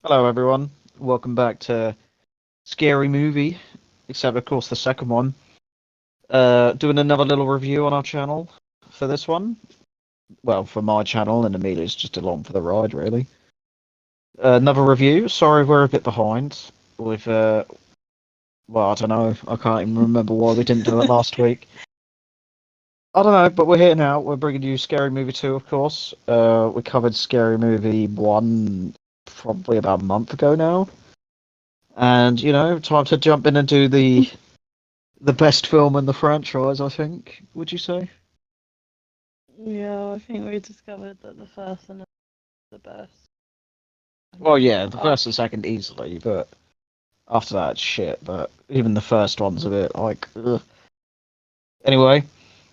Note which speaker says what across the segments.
Speaker 1: Hello, everyone. Welcome back to Scary Movie, except of course the second one. Doing another little review on our channel for this one. Well, for my channel, and Amelia's just along for the ride, really. Another review. Sorry, we're a bit behind with. Well, I don't know. I can't even remember why we didn't do it last week. I don't know, but we're here now. We're bringing you Scary Movie 2, of course. We covered Scary Movie 1 probably about a month ago now. And, time to jump in and do the best film in the franchise, I think. Would you say?
Speaker 2: Yeah, I think we discovered that the first and the best.
Speaker 1: Well, yeah, the
Speaker 2: I,
Speaker 1: first and second easily, but after that, it's shit. But even the first one's a bit like, ugh. Anyway,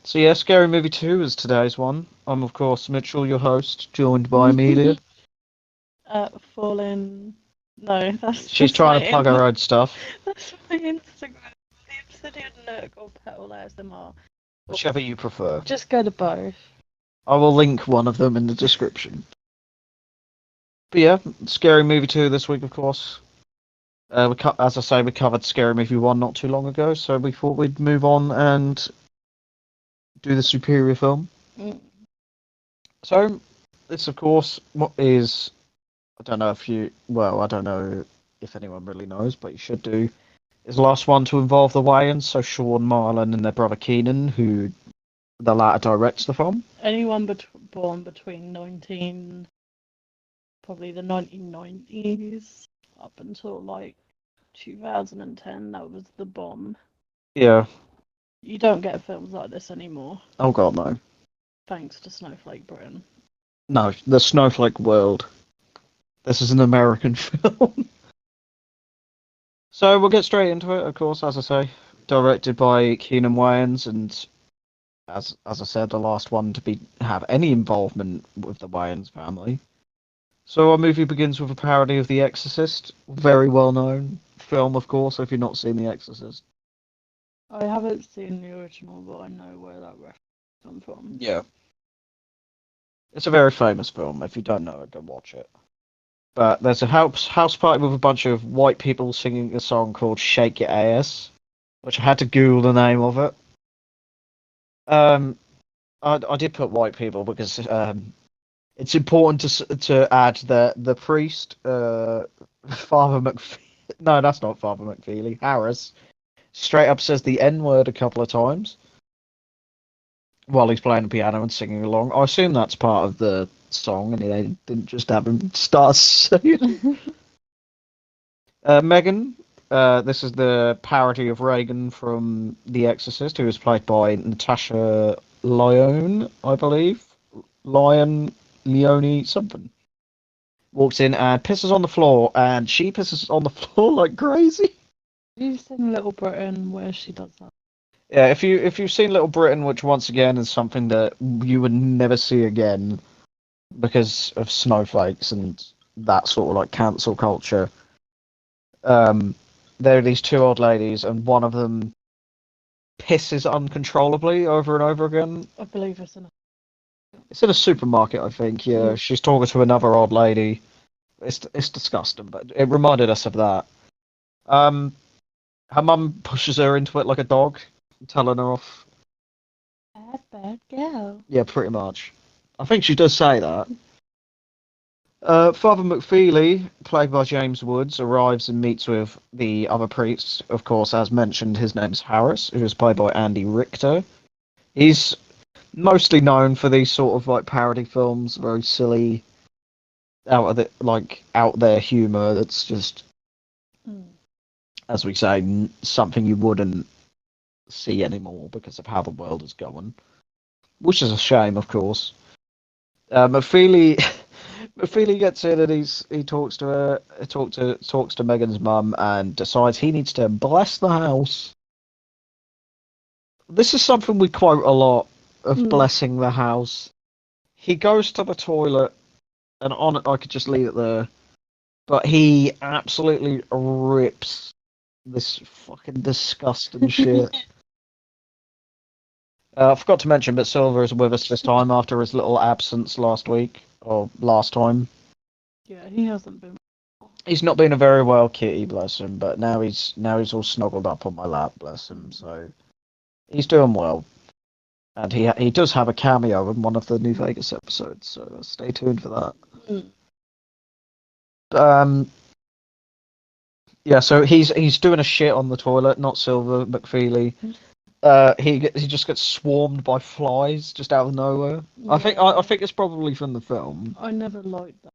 Speaker 1: so yeah, Scary Movie 2 is today's one. I'm, of course, Mitchell, your host, joined by Amelia.
Speaker 2: Fallen. No, that's
Speaker 1: She's
Speaker 2: just
Speaker 1: trying
Speaker 2: my
Speaker 1: to plug her own stuff,
Speaker 2: that's my Instagram. The Obsidian Nook or Petal ASMR.
Speaker 1: whichever you prefer.
Speaker 2: Just go to both.
Speaker 1: I will link one of them in the description. But yeah, Scary Movie 2 this week, of course. As I say, we covered Scary Movie 1 not too long ago, so we thought we'd move on and do the superior film.
Speaker 2: Mm.
Speaker 1: So, this, of course, what is. I don't know if you. Well, I don't know if anyone really knows, but you should do. Is the last one to involve the Wayans, so Sean Marlon and their brother Keenan, who the latter directs the film.
Speaker 2: Anyone born between probably the 1990s up until like 2010, that was the bomb.
Speaker 1: Yeah.
Speaker 2: You don't get films like this anymore,
Speaker 1: Oh, God, no.
Speaker 2: thanks to Snowflake Britain.
Speaker 1: No, the Snowflake World. This is an American film. So we'll get straight into it, of course, as I say. Directed by Keenan Wayans, and as I said, the last one to have any involvement with the Wayans family. So our movie begins with a parody of The Exorcist, very well known film, of course, if you've not seen The Exorcist.
Speaker 2: I haven't seen the original, but I know where that reference comes from.
Speaker 1: Yeah. It's a very famous film. If you don't know it, go watch it. But there's a house party with a bunch of white people singing a song called "Shake Your Ass," which I had to Google the name of it. I did put white people because it's important to add the priest, Father McFeely. No, that's not Father McFeely. Harris straight up says the N word a couple of times while he's playing the piano and singing along. I assume that's part of the song, and they didn't just have him start singing. Megan, this is the parody of Reagan from The Exorcist, who was played by Natasha Lyonne, I believe. Leone, something. Walks in and pisses on the floor, and she pisses on the floor like crazy.
Speaker 2: You sing Little Britain where she does that.
Speaker 1: Yeah, if you've seen Little Britain, which once again is something that you would never see again because of snowflakes and that sort of like cancel culture. There are these two old ladies, and one of them pisses uncontrollably over and over again.
Speaker 2: I believe it's in
Speaker 1: It's in a supermarket, I think. Yeah, she's talking to another old lady. It's disgusting, but it reminded us of that. Um, Her mum pushes her into it like a dog, telling her off.
Speaker 2: bad girl.
Speaker 1: Yeah, pretty much. I think she does say that. Father McFeely, played by James Woods, arrives and meets with the other priests. Of course, as mentioned, his name's Harris, who is played by Andy Richter. He's mostly known for these sort of like parody films, very silly, out there humor. That's just, as we say, something you wouldn't see anymore because of how the world is going, which is a shame, of course. McFeely. Ophelia gets in and he talks to her, talks to Megan's mum, and decides he needs to bless the house. This is something we quote a lot of blessing the house. He goes to the toilet, and on it I could just leave it there, but he absolutely rips this fucking disgusting shit. I forgot to mention, but Silver is with us this time after his little absence last week or last time.
Speaker 2: Yeah, he hasn't been.
Speaker 1: He's not been a very well kitty, bless him, but now he's all snuggled up on my lap, bless him. So he's doing well, and he does have a cameo in one of the New Vegas episodes. So stay tuned for that.
Speaker 2: Mm.
Speaker 1: Um, yeah, so he's doing a shit on the toilet, not Silver McFeely. He just gets swarmed by flies just out of nowhere. I think it's probably from the film.
Speaker 2: I never liked that.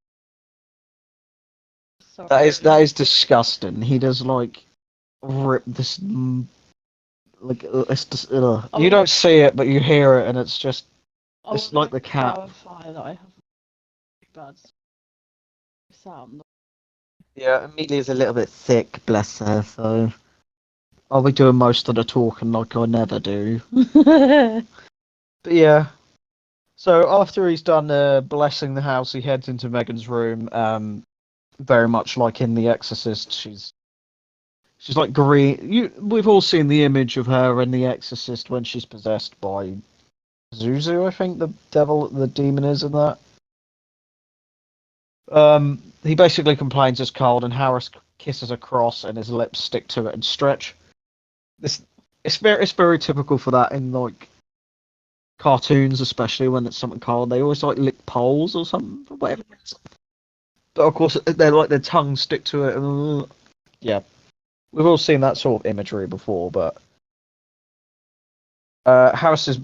Speaker 2: Sorry.
Speaker 1: That is disgusting. He does like rip this like it's just you don't see it, but you hear it, and it's just it's like the cat.
Speaker 2: Clarify that I have bad sound.
Speaker 1: Yeah, Amelia's a little bit thick, bless her. So I'll be doing most of the talking like I never do. But yeah. So after he's done blessing the house, he heads into Megan's room. Very much like in The Exorcist, she's like green. We've all seen the image of her in The Exorcist when she's possessed by Zuzu, I think the demon is in that. He basically complains it's cold, and Harris kisses a cross, and his lips stick to it and stretch. It's very typical for that in like cartoons, especially when it's something cold. They always like lick poles or something, or whatever. But of course, they're like their tongues stick to it, and yeah, we've all seen that sort of imagery before. But Harris is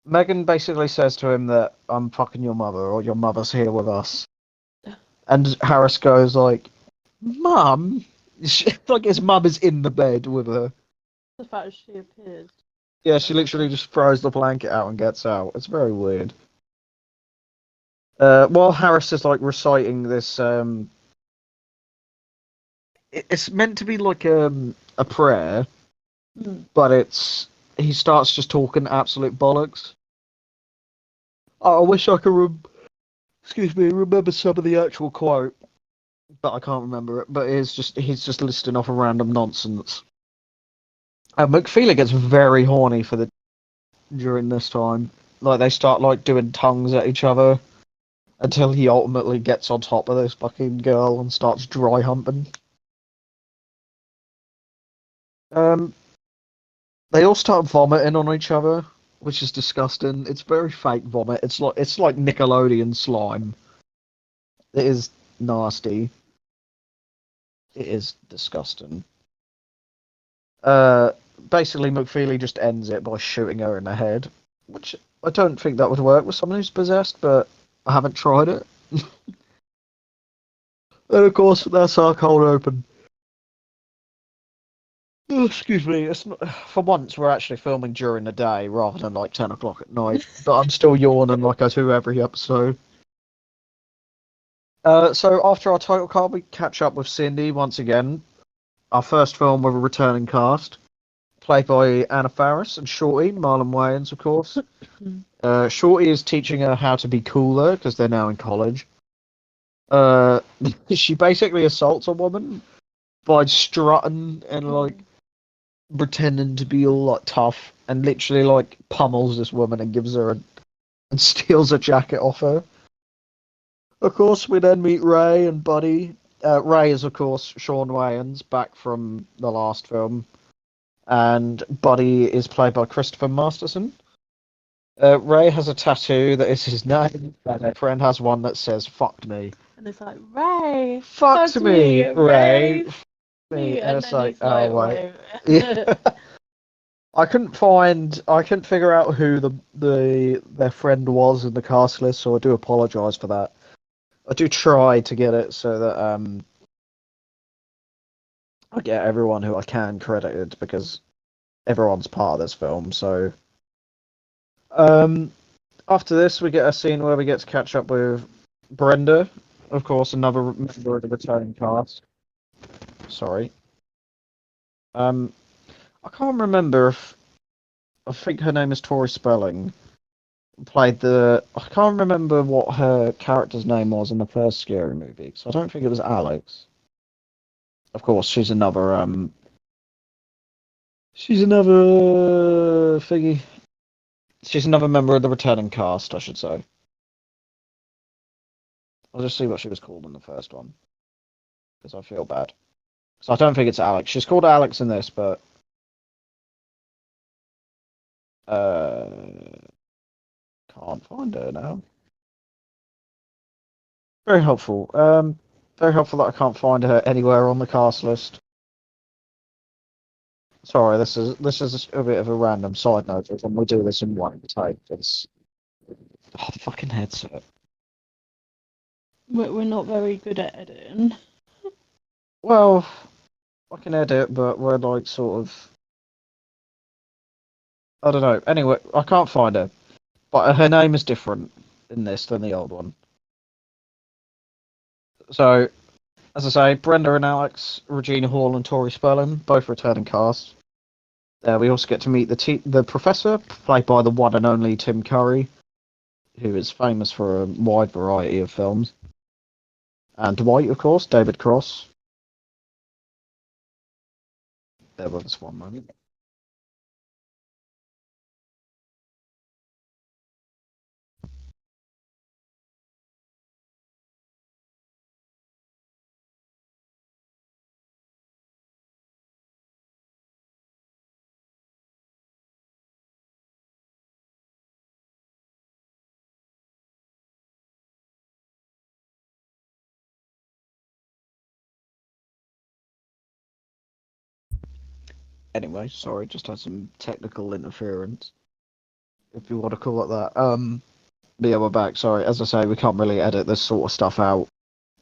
Speaker 1: Megan basically says to him that I'm fucking your mother, or your mother's here with us, and Harris goes like, "Mum," like his mum is in the bed with her.
Speaker 2: The fact she appears.
Speaker 1: Yeah, she literally just throws the blanket out and gets out. It's very weird. While Harris is like reciting this, it's meant to be like a prayer, but he starts just talking absolute bollocks. I wish I could, remember some of the actual quote, but I can't remember it. But he's just listing off a random nonsense. And McFeely gets very horny during this time. Like they start like doing tongues at each other until he ultimately gets on top of this fucking girl and starts dry humping. They all start vomiting on each other, which is disgusting. It's very fake vomit. It's like Nickelodeon slime. It is nasty. It is disgusting. Basically, McFeely just ends it by shooting her in the head, which I don't think that would work with someone who's possessed, but I haven't tried it. And of course, that's our cold open. Oh, excuse me. It's not, for once, we're actually filming during the day rather than like 10 o'clock at night. But I'm still yawning like I do every episode. So after our title card, we catch up with Cindy once again. Our first film with a returning cast, played by Anna Faris and Shorty, Marlon Wayans, of course. Shorty is teaching her how to be cooler because they're now in college. She basically assaults a woman by strutting and like pretending to be all like tough, and literally like pummels this woman and and steals a jacket off her. Of course, we then meet Ray and Buddy. Ray is, of course, Sean Wayans, back from the last film, and Buddy is played by Christopher Masterson. Ray has a tattoo that is his name, and a friend has one that says "fucked me."
Speaker 2: And it's like, Ray,
Speaker 1: Fucked me, Ray.
Speaker 2: Me.
Speaker 1: And it's like,
Speaker 2: oh
Speaker 1: wait. Yeah. I couldn't figure out who their friend was in the cast list, so I do apologise for that. I do try to get it so that I get everyone who I can credited, because everyone's part of this film. So after this, we get a scene where we get to catch up with Brenda, of course, another member of the returning cast. Sorry. I can't remember if I think her name is Tori Spelling. I can't remember what her character's name was in the first Scary Movie, so I don't think it was Alex. Of course, she's another thingy. She's another member of the returning cast, I should say. I'll just see what she was called in the first one because I feel bad. So I don't think it's Alex. She's called Alex in this, but uh, can't find her now. Very helpful. Very helpful that I can't find her anywhere on the cast list. Sorry, this is a bit of a random side note. When we do this in one take, it's the fucking headset.
Speaker 2: We're not very good at editing.
Speaker 1: Well, I can edit, but we're like sort of I don't know. Anyway, I can't find her, but her name is different in this than the old one. So, as I say, Brenda and Alex, Regina Hall and Tori Spelling, both returning cast. We also get to meet the professor, played by the one and only Tim Curry, who is famous for a wide variety of films. And Dwight, of course, David Cross. There was one moment. Anyway, sorry, just had some technical interference, if you want to call it that. But yeah, we're back. Sorry, as I say, we can't really edit this sort of stuff out,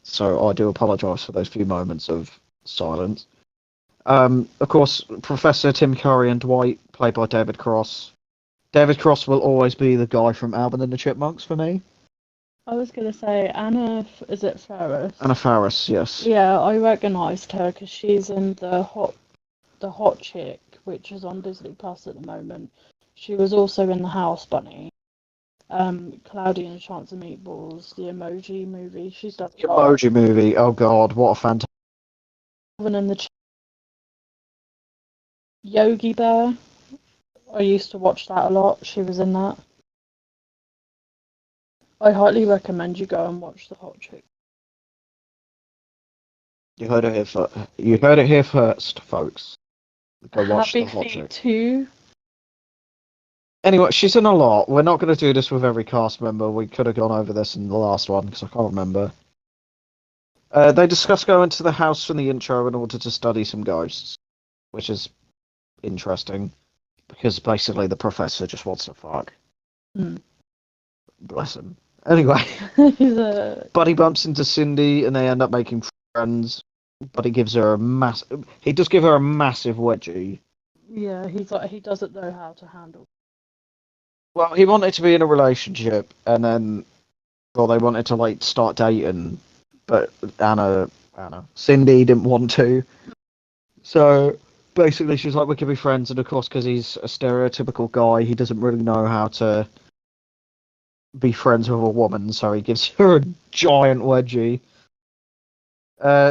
Speaker 1: so I do apologise for those few moments of silence. Of course, Professor Tim Curry and Dwight, played by David Cross. David Cross will always be the guy from Alvin and the Chipmunks for me.
Speaker 2: I was gonna say Anna, is it Ferris?
Speaker 1: Anna Faris, yes.
Speaker 2: Yeah, I recognised her because she's in the Hot Chick, which is on Disney Plus at the moment. She was also in the House Bunny, Cloudy and Chance of Meatballs, the Emoji Movie. She's done
Speaker 1: The Emoji Movie, oh god, what a fantastic.
Speaker 2: Alvin and the Yogi Bear. I used to watch that a lot. She was in that. I highly recommend you go and watch the Hot Chick.
Speaker 1: You heard it here You heard it here first, folks. Go watch
Speaker 2: Happy
Speaker 1: the Hot
Speaker 2: Feet
Speaker 1: Chick.
Speaker 2: 2.
Speaker 1: Anyway, she's in a lot. We're not going to do this with every cast member. We could have gone over this in the last one because I can't remember. They discuss going to the house from the intro in order to study some ghosts, which is interesting because basically the professor just wants to fuck.
Speaker 2: Mm.
Speaker 1: Bless him. Anyway,
Speaker 2: He's a
Speaker 1: Buddy bumps into Cindy and they end up making friends. Buddy gives her he does give her a massive wedgie.
Speaker 2: yeah. He's like he doesn't know how to handle.
Speaker 1: Well, he wanted to be in a relationship, and then, well, they wanted to like start dating, but Cindy didn't want to. So basically, she's like, "We could be friends," and of course, because he's a stereotypical guy, he doesn't really know how to be friends with a woman, so he gives her a giant wedgie.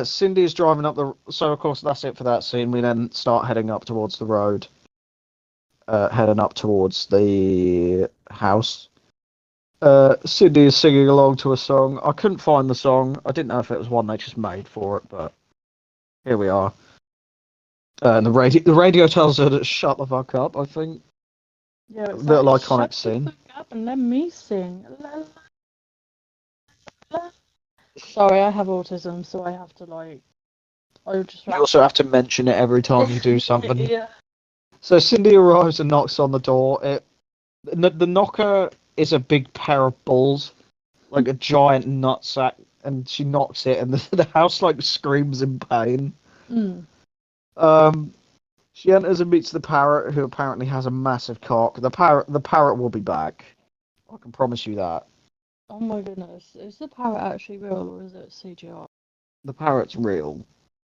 Speaker 1: Cindy is driving up so of course that's it for that scene. We then start heading up towards the road, heading up towards the house. Cindy is singing along to a song. I couldn't find the song. I didn't know if it was one they just made for it, but here we are. And the radio tells her to shut the fuck up, I think.
Speaker 2: Yeah, it's
Speaker 1: Little
Speaker 2: like,
Speaker 1: iconic
Speaker 2: shut
Speaker 1: scene.
Speaker 2: the fuck up and let me sing. La, la, la. Sorry, I have autism, so I have to like. I just.
Speaker 1: You also have to mention it every time you do something.
Speaker 2: Yeah.
Speaker 1: So Cindy arrives and knocks on the door. The knocker is a big pair of balls, like a giant nutsack, and she knocks it, and the house like screams in pain.
Speaker 2: Mm.
Speaker 1: She enters and meets the parrot, who apparently has a massive cock. The parrot will be back. I can promise you that.
Speaker 2: Oh my goodness, is the parrot actually real or is it CGI?
Speaker 1: The parrot's real,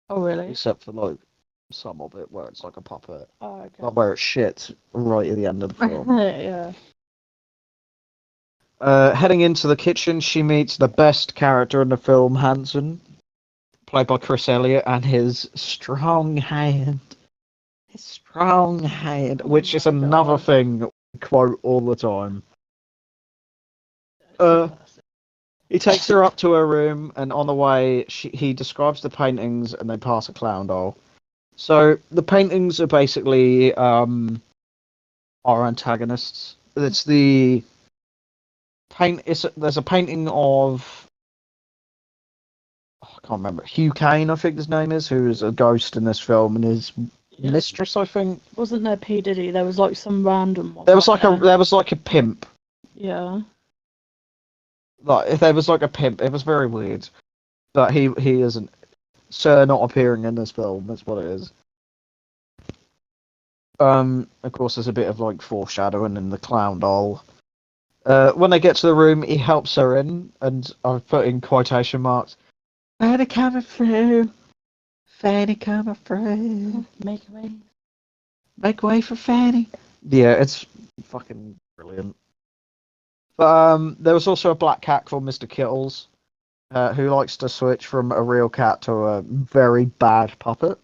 Speaker 2: Oh really?
Speaker 1: except for like some of it where it's like a puppet,
Speaker 2: Oh okay.
Speaker 1: not where it shits right at the end of the film.
Speaker 2: Yeah.
Speaker 1: Heading into the kitchen, she meets the best character in the film, Hanson, played by Chris Elliott, and his strong hand. His strong hand,
Speaker 2: Oh
Speaker 1: which is
Speaker 2: my
Speaker 1: another
Speaker 2: God.
Speaker 1: thing we quote all the time.
Speaker 2: It's a classic.
Speaker 1: He takes her up to her room, and on the way, he describes the paintings, and they pass a clown doll. So the paintings are basically our antagonists. It's the there's a painting of I can't remember Hugh Kane, I think his name is, who is a ghost in this film, and his
Speaker 2: Yeah.
Speaker 1: mistress, I think.
Speaker 2: Wasn't there P Diddy? There was like some random one.
Speaker 1: There was like a pimp.
Speaker 2: Yeah.
Speaker 1: Like if there was like a pimp, it was very weird. But he isn't. Sir not appearing in this film. That's what it is. Of course, there's a bit of like foreshadowing in the clown doll. When they get to the room, he helps her in, and I've put in quotation marks. Fanny coming through. Fanny coming through.
Speaker 2: Make way.
Speaker 1: Make way for Fanny. Yeah, it's fucking brilliant. But there was also a black cat called Mr. Kittles, who likes to switch from a real cat to a very bad puppet.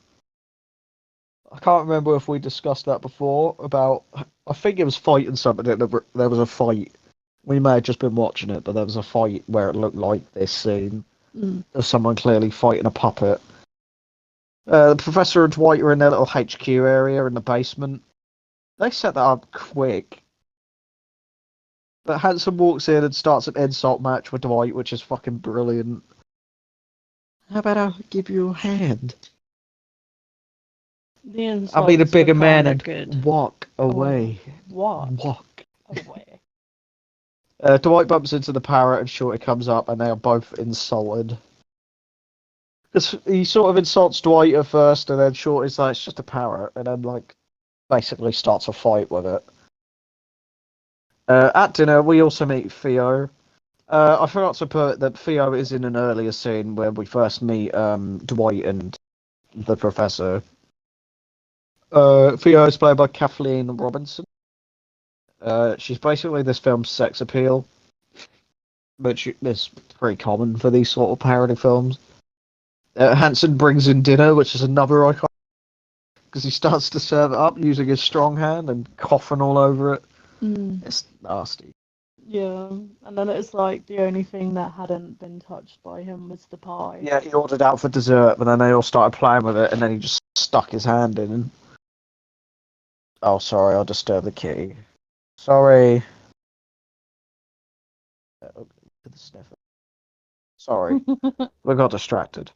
Speaker 1: I can't remember if we discussed that before about. I think it was fighting something. There was a fight. We may have just been watching it, but there was a fight where it looked like this scene of someone clearly fighting a puppet. The professor and Dwight are in their little HQ area in the basement. They set that up quick. But Hanson walks in and starts an insult match with Dwight, which is fucking brilliant. How about I give you a hand?
Speaker 2: The insults
Speaker 1: I'll be the bigger
Speaker 2: were
Speaker 1: man
Speaker 2: kinda
Speaker 1: and
Speaker 2: good.
Speaker 1: walk away.
Speaker 2: What?
Speaker 1: Walk.
Speaker 2: Away.
Speaker 1: Dwight bumps into the parrot and Shorty comes up and they are both insulted. He sort of insults Dwight at first and then Shorty's like, it's just a parrot, and then like basically starts a fight with it. At dinner, we also meet Theo. I forgot to put that Theo is in an earlier scene where we first meet Dwight and the professor. Theo is played by Kathleen Robinson. She's basically this film's sex appeal, which is pretty common for these sort of parody films. Hanson brings in dinner, which is another icon, because he starts to serve it up using his strong hand and coughing all over it. It's nasty.
Speaker 2: Yeah, and then it's like the only thing that hadn't been touched by him was the pie.
Speaker 1: Yeah, he ordered out for dessert, but then they all started playing with it, and then he just stuck his hand in. And... Oh, sorry, I disturbed the kitty. Sorry. Sorry, we got distracted.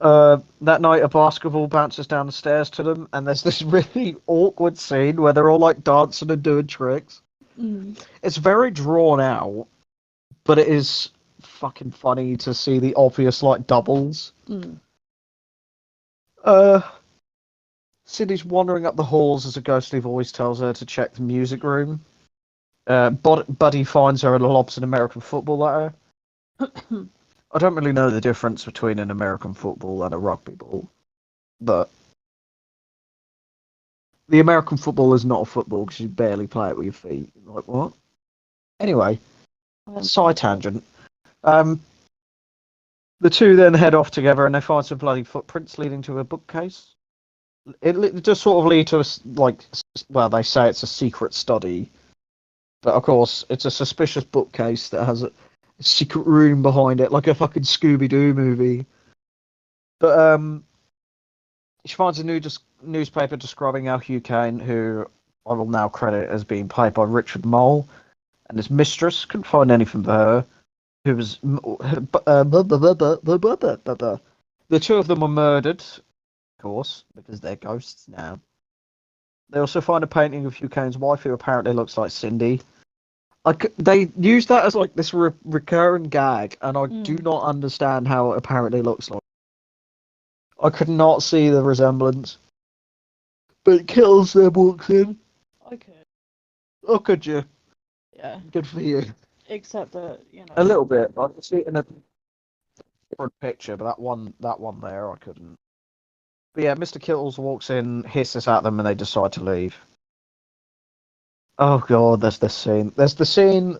Speaker 1: That night, a basketball bounces down the stairs to them, and there's this really awkward scene where they're all like dancing and doing tricks. It's very drawn out, but it is fucking funny to see the obvious like doubles. Cindy's wandering up the halls as a ghostly voice tells her to check the music room. Buddy finds her and lobs an American football at her. I don't really know the difference between an American football and a rugby ball, but the American football is not a football because you barely play it with your feet. Like what? Anyway, side tangent. The two then head off together and they find some bloody footprints leading to a bookcase. It just sort of lead to well, they say it's a secret study, but of course it's a suspicious bookcase that has a secret room behind it, like a fucking Scooby-Doo movie. But she finds a newspaper describing how Hugh Kane, who I will now credit as being played by Richard Mole, and his mistress couldn't find anything for her, who was the two of them were murdered, of course, because they're ghosts now. They also find a painting of Hugh Kane's wife, who apparently looks like Cindy. They use that as like this recurring gag, and I do not understand how it apparently looks like. I could not see the resemblance. But Kittles then walks in.
Speaker 2: I could.
Speaker 1: Oh, could you?
Speaker 2: Yeah.
Speaker 1: Good for you.
Speaker 2: Except that, you know.
Speaker 1: A little bit. I could see it in a different picture, but that one there, I couldn't. But yeah, Mr. Kittles walks in, hisses at them, and they decide to leave. Oh god, there's this scene. There's the scene.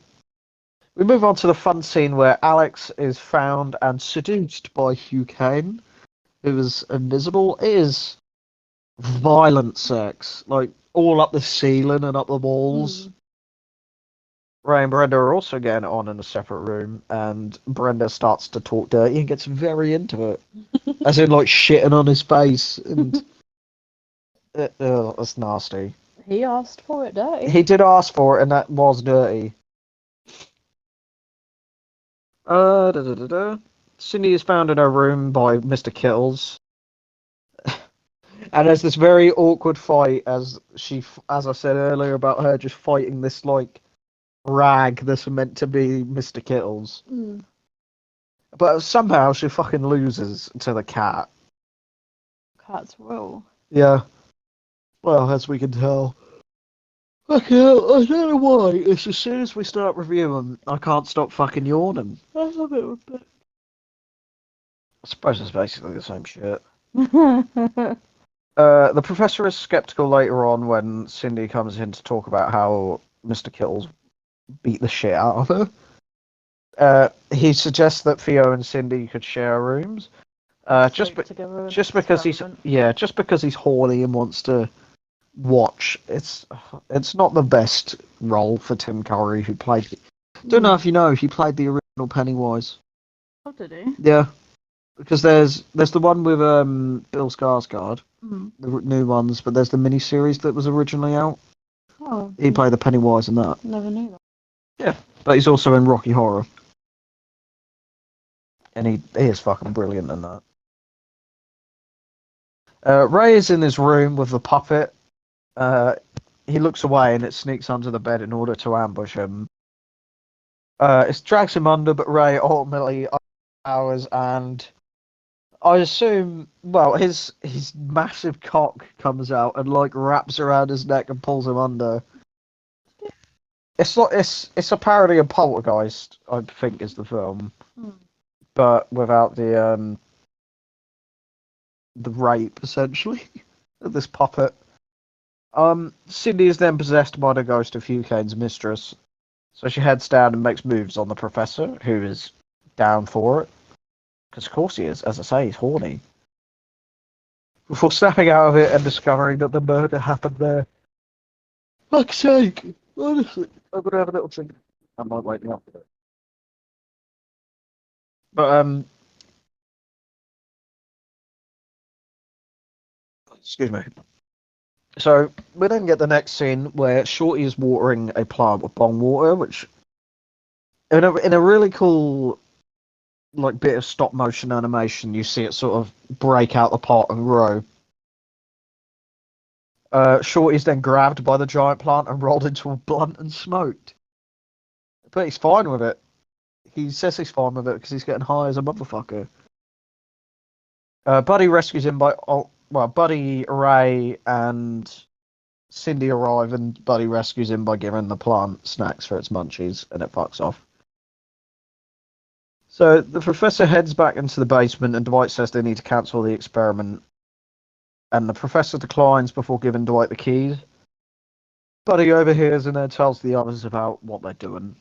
Speaker 1: We move on to the fun scene where Alex is found and seduced by Hugh Kane, who is invisible. It is violent sex, like all up the ceiling and up the walls. Ray and Brenda are also getting on in a separate room, and Brenda starts to talk dirty and gets very into it. As in, like, shitting on his face, and that's nasty.
Speaker 2: He asked for it, dirty.
Speaker 1: He did ask for it, and that was dirty. Da, da, da, da. Cindy is found in her room by Mr. Kittles, and there's this very awkward fight as I said earlier about her just fighting this like rag that's meant to be Mr. Kittles, but somehow she fucking loses to the cat.
Speaker 2: Cats rule.
Speaker 1: Yeah, well, as we can tell. Okay, I don't know why. It's as soon as we start reviewing, I can't stop fucking yawning.
Speaker 2: I love it with it.
Speaker 1: I suppose it's basically the same shit. The professor is skeptical later on when Cindy comes in to talk about how Mr. Kittles beat the shit out of her. He suggests that Theo and Cindy could share rooms. Just because he's horny and wants to watch. It's not the best role for Tim Curry, who played. Don't know if you know, he played the original Pennywise.
Speaker 2: Oh, did he?
Speaker 1: Yeah, because there's the one with Bill Skarsgård, the new ones, but there's the miniseries that was originally out.
Speaker 2: Oh,
Speaker 1: He played the Pennywise in that.
Speaker 2: never knew that.
Speaker 1: Yeah, but he's also in Rocky Horror, and he is fucking brilliant in that. Ray is in his room with the puppet. He looks away and it sneaks under the bed in order to ambush him. It drags him under, but Ray ultimately overpowers, and I assume, well, his massive cock comes out and like wraps around his neck and pulls him under. It's a parody of Poltergeist, I think, is the film, but without the rape essentially of this puppet. Cindy is then possessed by the ghost of Hugh Kane's mistress, so she heads down and makes moves on the professor, who is down for it. Because of course he is, as I say, he's horny. Before snapping out of it and discovering that the murder happened there. Fuck's sake! Honestly, I'm gonna have a little drink. I might wake me up a bit. But, excuse me. So, we then get the next scene where Shorty is watering a plant with bong water, which, in a really cool, like, bit of stop motion animation, you see it sort of break out the pot and grow. Shorty's then grabbed by the giant plant and rolled into a blunt and smoked. But he's fine with it. He says he's fine with it because he's getting high as a motherfucker. Buddy rescues him Buddy, Ray, and Cindy arrive, and Buddy rescues him by giving the plant snacks for its munchies, and it fucks off. So the professor heads back into the basement, and Dwight says they need to cancel the experiment. And the professor declines before giving Dwight the keys. Buddy overhears and then tells the others about what they're doing.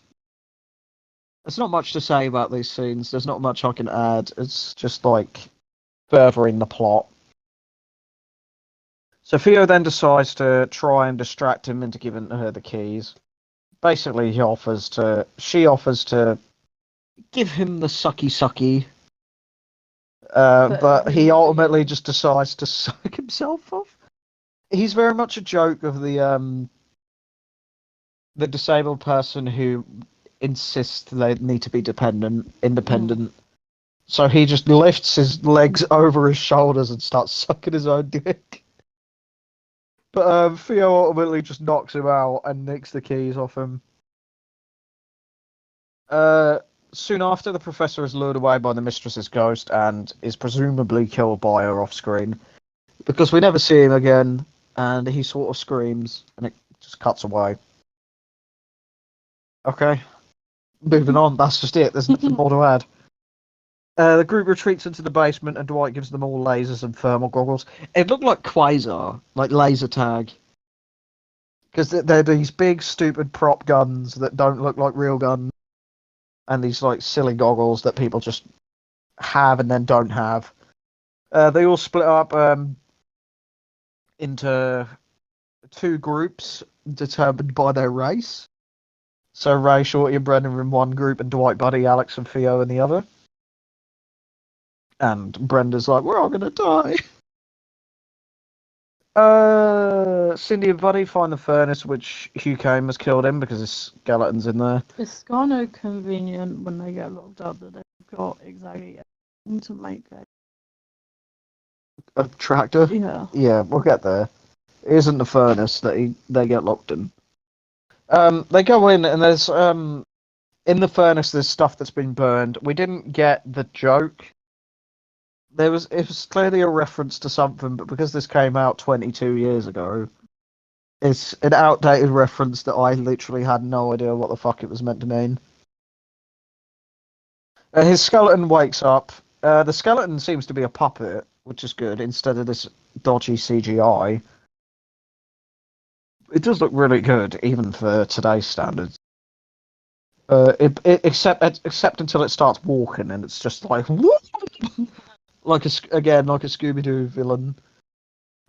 Speaker 1: There's not much to say about these scenes. There's not much I can add. It's just like furthering the plot. So Theo then decides to try and distract him into giving her the keys. Basically, she offers to give him the sucky, but he ultimately just decides to suck himself off. He's very much a joke of the disabled person who insists they need to be independent. So he just lifts his legs over his shoulders and starts sucking his own dick. But Theo ultimately just knocks him out and nicks the keys off him. Soon after, the professor is lured away by the mistress's ghost and is presumably killed by her off screen. Because we never see him again, and he sort of screams, and it just cuts away. Okay. Moving on, that's just it. There's nothing more to add. The group retreats into the basement, and Dwight gives them all lasers and thermal goggles. It looked like Quasar, like laser tag. Because they're these big, stupid prop guns that don't look like real guns. And these like silly goggles that people just have and then don't have. They all split up into two groups determined by their race. So Ray, Shorty, and Brendan are in one group, and Dwight, Buddy, Alex, and Theo in the other. And Brenda's like, we're all gonna die. Cindy and Buddy find the furnace, which Hugh Kane has killed in because his skeleton's in there.
Speaker 2: It's kind of convenient when they get locked up that they've got exactly everything to make
Speaker 1: A tractor?
Speaker 2: Yeah.
Speaker 1: Yeah, we'll get there. It isn't the furnace that they get locked in. They go in and there's in the furnace there's stuff that's been burned. We didn't get the joke. It was clearly a reference to something, but because this came out 22 years ago, it's an outdated reference that I literally had no idea what the fuck it was meant to mean. His skeleton wakes up. The skeleton seems to be a puppet, which is good, instead of this dodgy CGI. It does look really good, even for today's standards. Except until it starts walking, and it's just like like a Scooby-Doo villain.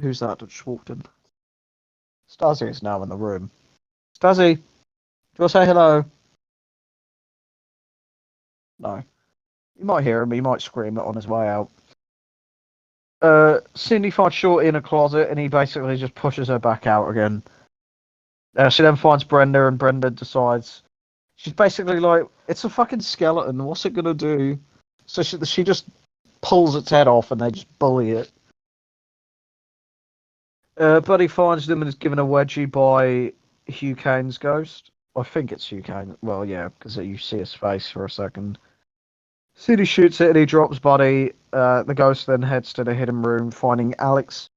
Speaker 1: Who's that just walked in? Stasi is now in the room. Stasi, do you want to say hello? No. You might hear him. He might scream it on his way out. Cindy finds Shorty in a closet, and he basically just pushes her back out again. She then finds Brenda, and Brenda decides she's basically like, it's a fucking skeleton. What's it gonna do? So she just pulls its head off, and they just bully it. Buddy finds them and is given a wedgie by Hugh Kane's ghost. I think it's Hugh Kane. Well, yeah, because you see his face for a second. Cindy shoots it and he drops Buddy. The ghost then heads to the hidden room, finding Alex,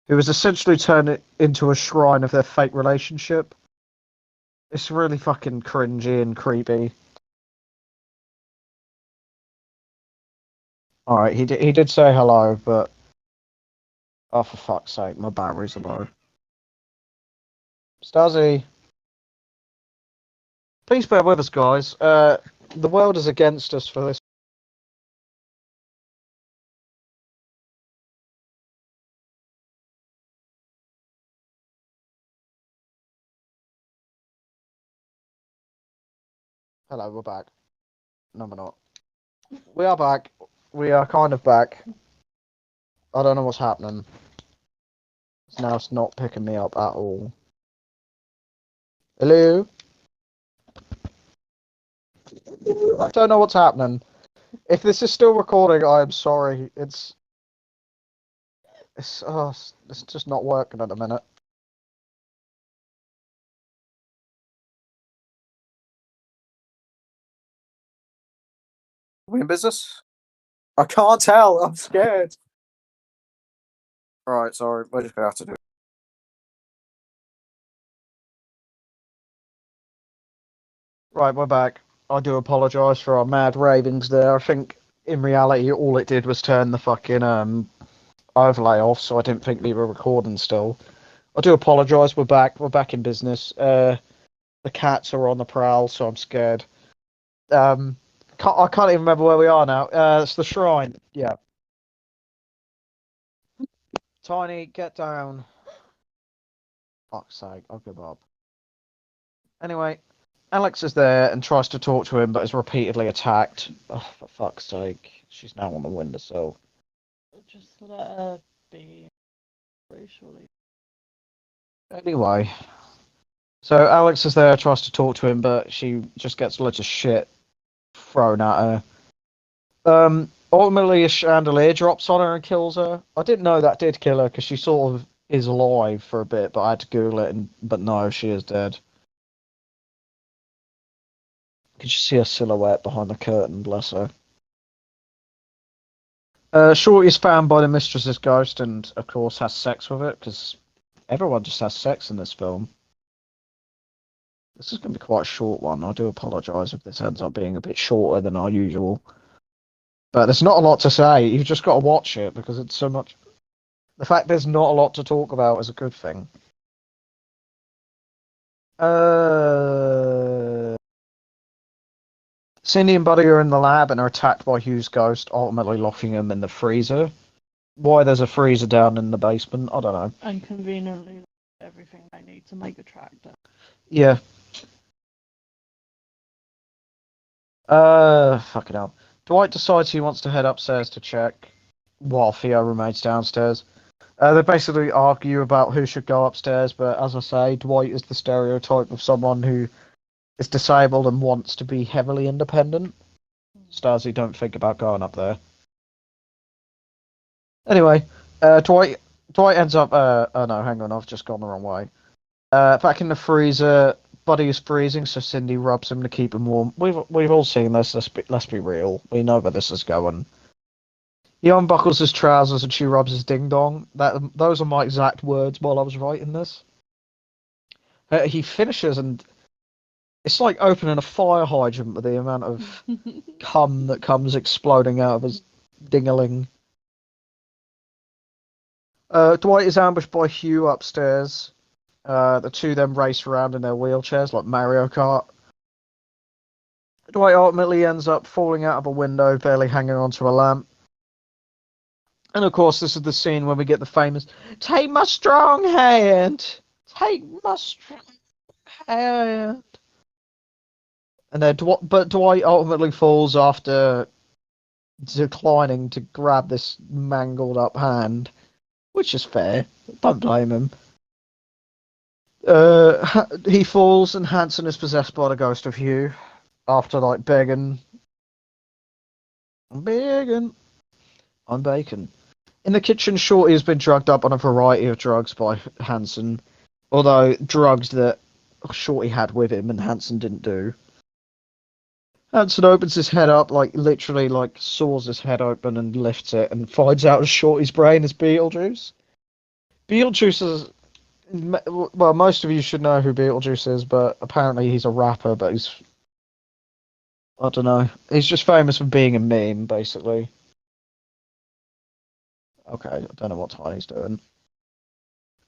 Speaker 1: who has essentially turned it into a shrine of their fake relationship. It's really fucking cringy and creepy. Alright, he did say hello, but... Oh, for fuck's sake, my batteries are low. Stasi. Please bear with us, guys. The world is against us for this. Hello, we're back. No, we're not. We are back. We are kind of back. I don't know what's happening. Now it's not picking me up at all. Hello? I don't know what's happening. If this is still recording, I am sorry. It's just not working at the minute. Are we in business? I can't tell. I'm scared. Right, sorry. We're just gonna have to do it. Right, we're back. I do apologise for our mad ravings there. I think in reality all it did was turn the fucking overlay off, so I didn't think we were recording still. I do apologise. We're back. We're back in business. The cats are on the prowl, so I'm scared. I can't even remember where we are now. It's the shrine. Yeah. Tiny, get down. Fuck's sake, I'll give up. Anyway, Alex is there and tries to talk to him, but is repeatedly attacked. Oh, for fuck's sake. She's now on the windowsill.
Speaker 2: Just let her be. Surely.
Speaker 1: Anyway, so Alex is there, tries to talk to him, but she just gets loads of shit thrown at her. Ultimately, a chandelier drops on her and kills her. I didn't know that did kill her because she sort of is alive for a bit, but I had to Google it, but no, she is dead. You can just see her silhouette behind the curtain, bless her. Shorty is found by the mistress's ghost and, of course, has sex with it, because everyone just has sex in this film. This is going to be quite a short one. I do apologise if this ends up being a bit shorter than our usual. But there's not a lot to say. You've just got to watch it because it's so much. The fact there's not a lot to talk about is a good thing. Cindy and Buddy are in the lab and are attacked by Hugh's ghost, ultimately locking them in the freezer. Why there's a freezer down in the basement, I don't know.
Speaker 2: And conveniently, everything they need to make a tractor.
Speaker 1: Yeah. Fucking hell. Dwight decides he wants to head upstairs to check, while Theo remains downstairs. They basically argue about who should go upstairs, but as I say, Dwight is the stereotype of someone who is disabled and wants to be heavily independent. Stasi don't think about going up there. Anyway, Dwight ends up. Oh no, hang on, I've just gone the wrong way. Back in the freezer, Buddy is freezing, so Cindy rubs him to keep him warm. We've all seen this. Let's be real. We know where this is going. He unbuckles his trousers and she rubs his ding dong. Those are my exact words while I was writing this. He finishes and it's like opening a fire hydrant with the amount of cum that comes exploding out of his dingaling. Dwight is ambushed by Hugh upstairs. The two then race around in their wheelchairs like Mario Kart. Dwight ultimately ends up falling out of a window, barely hanging onto a lamp. And of course, this is the scene when we get the famous "Take my strong hand, take my strong hand," and then but Dwight ultimately falls after declining to grab this mangled up hand, which is fair. Don't blame him. He falls, and Hanson is possessed by the ghost of Hugh after like begging, I'm bacon. In the kitchen, Shorty has been drugged up on a variety of drugs by Hanson, although drugs that Shorty had with him and Hanson didn't do. Hanson opens his head up, like literally, like saws his head open and lifts it, and finds out Shorty's brain is Beetlejuice. Beetlejuice is, well, most of you should know who Beetlejuice is, but apparently he's a rapper. But I don't know, he's just famous for being a meme, basically. Okay, I don't know what Tiny's doing.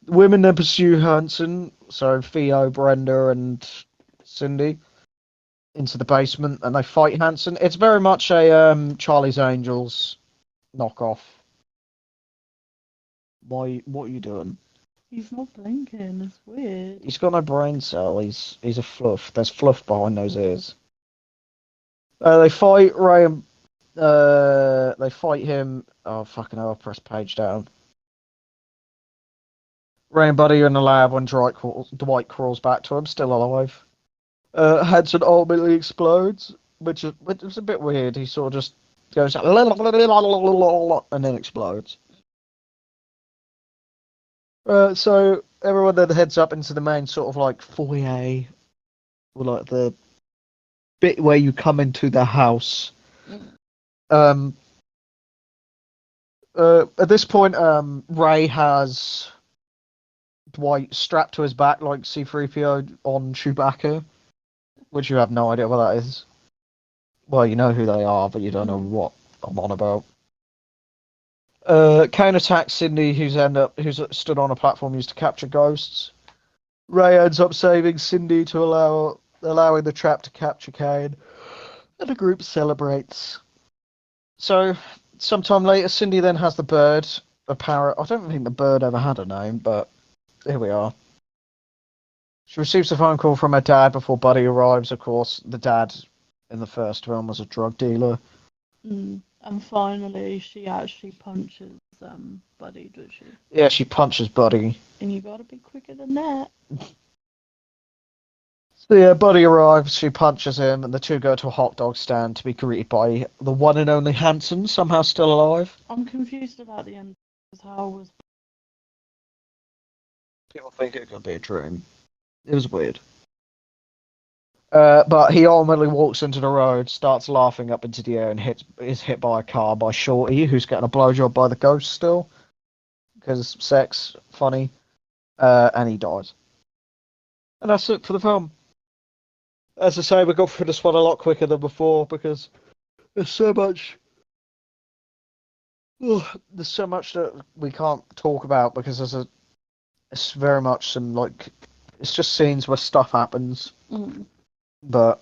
Speaker 1: Women then pursue Hanson, so Theo, Brenda, and Cindy, into the basement, and they fight Hanson. It's very much a Charlie's Angels knockoff. Why? What are you doing?
Speaker 2: He's not blinking. It's weird.
Speaker 1: He's got no brain cell. He's a fluff. There's fluff behind those ears. They fight Ray and they fight him. Oh fucking hell! I pressed page down. Ray and Buddy are in the lab when Dwight crawls back to him, still alive. Hanson ultimately explodes, which is a bit weird. He sort of just goes and then explodes. So everyone then heads up into the main sort of like foyer, or like the bit where you come into the house. At this point, Ray has Dwight strapped to his back like C-3PO on Chewbacca, which you have no idea what that is. Well, you know who they are, but you don't know what I'm on about. Kane attacks Cindy, who's stood on a platform used to capture ghosts. Ray ends up saving Cindy to allowing the trap to capture Kane, and the group celebrates. So, sometime later, Cindy then has the bird, a parrot. I don't think the bird ever had a name, but here we are. She receives a phone call from her dad before Buddy arrives. Of course, the dad in the first film was a drug dealer.
Speaker 2: And finally, she actually punches Buddy, does she?
Speaker 1: Yeah, she punches Buddy.
Speaker 2: And you gotta be quicker than that.
Speaker 1: So yeah, Buddy arrives, she punches him, and the two go to a hot dog stand to be greeted by the one and only Hanson, somehow still alive.
Speaker 2: I'm confused about the end, because how was...
Speaker 1: People think it could be a dream. It was weird. But he ultimately walks into the road, starts laughing up into the air, and is hit by a car by Shorty, who's getting a blowjob by the ghost still. Because sex, funny. And he dies. And that's it for the film. As I say, we got through this one a lot quicker than before because there's so much. There's so much that we can't talk about because it's very much some like it's just scenes where stuff happens. But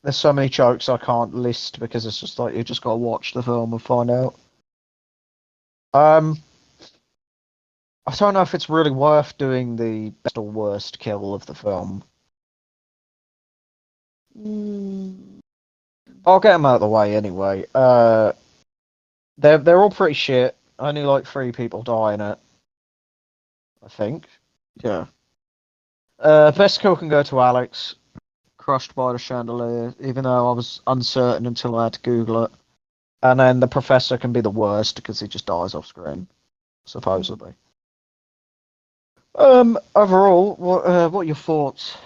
Speaker 1: there's so many jokes I can't list because it's just like you just gotta watch the film and find out. I don't know if it's really worth doing the best or worst kill of the film. I'll get them out of the way anyway. They're all pretty shit. Only like 3 people die in it, I think. Yeah. Best kill can go to Alex, crushed by the chandelier, even though I was uncertain until I had to Google it. And then the professor can be the worst because he just dies off screen, supposedly. Overall, what are your thoughts?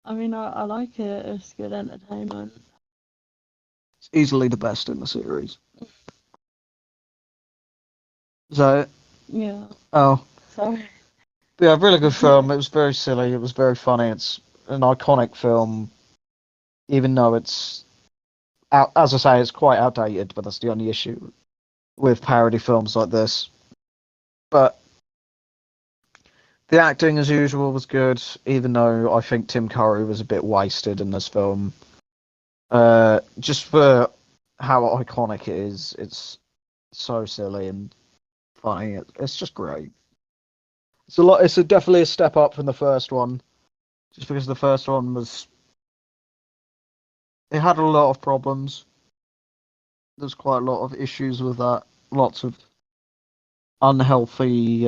Speaker 2: I mean, I like it. It's good entertainment.
Speaker 1: It's easily the best in the series. So,
Speaker 2: Yeah.
Speaker 1: oh,
Speaker 2: Sorry.
Speaker 1: yeah, really good film. It was very silly. It was very funny. It's an iconic film, even though it's, as I say, it's quite outdated. But that's the only issue with parody films like this. But the acting, as usual, was good, even though I think Tim Curry was a bit wasted in this film. Just for how iconic it is, it's so silly and funny. It's just great. It's a lot. It's definitely a step up from the first one, just because the first one was. It had a lot of problems. There's quite a lot of issues with that. Lots of unhealthy.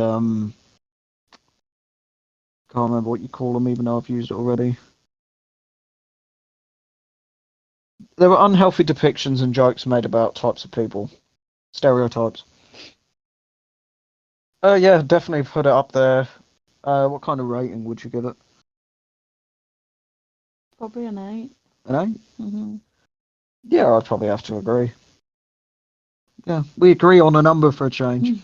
Speaker 1: Can't remember what you call them, even though I've used it already. There were unhealthy depictions and jokes made about types of people, stereotypes. Yeah, definitely put it up there. What kind of rating would you give it?
Speaker 2: Probably an 8.
Speaker 1: An 8?
Speaker 2: Mm-hmm.
Speaker 1: Yeah, I'd probably have to agree. Yeah, we agree on a number for a change.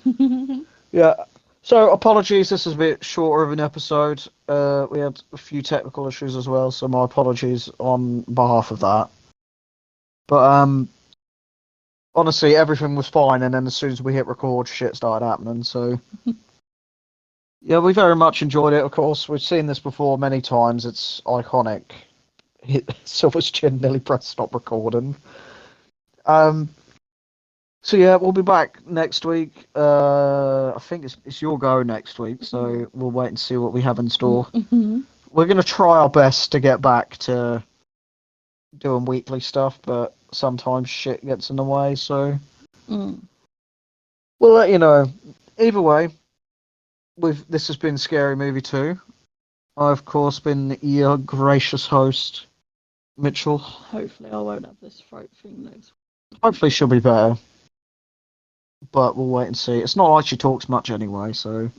Speaker 1: Yeah. So apologies, this is a bit shorter of an episode. We had a few technical issues as well, so my apologies on behalf of that. But honestly, everything was fine, and then as soon as we hit record, shit started happening. So yeah, we very much enjoyed it. Of course, we've seen this before many times. It's iconic. Silver's chin nearly pressed stop recording. Um, so yeah, we'll be back next week. I think it's your go next week, so we'll wait and see what we have in store.
Speaker 2: Mm-hmm.
Speaker 1: We're gonna try our best to get back to doing weekly stuff, but sometimes shit gets in the way, so we'll let you know. Either way, this has been Scary Movie 2. I've of course been your gracious host, Mitchell.
Speaker 2: Hopefully, I won't have this throat thing next
Speaker 1: Hopefully she'll be better, but we'll wait and see. It's not like she talks much anyway, so.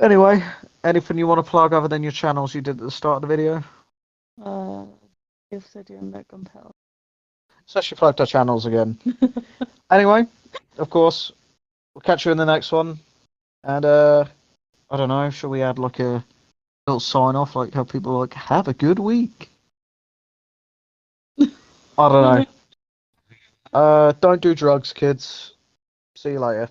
Speaker 1: Anyway, anything you want to plug other than your channels you did at the start of the video?
Speaker 2: Obsidian Nook and Pearl.
Speaker 1: So she plugged our channels again. Anyway, of course, we'll catch you in the next one. And I don't know, shall we add like a little sign off, like how people are like, have a good week? I don't know. Don't do drugs, kids. See you later.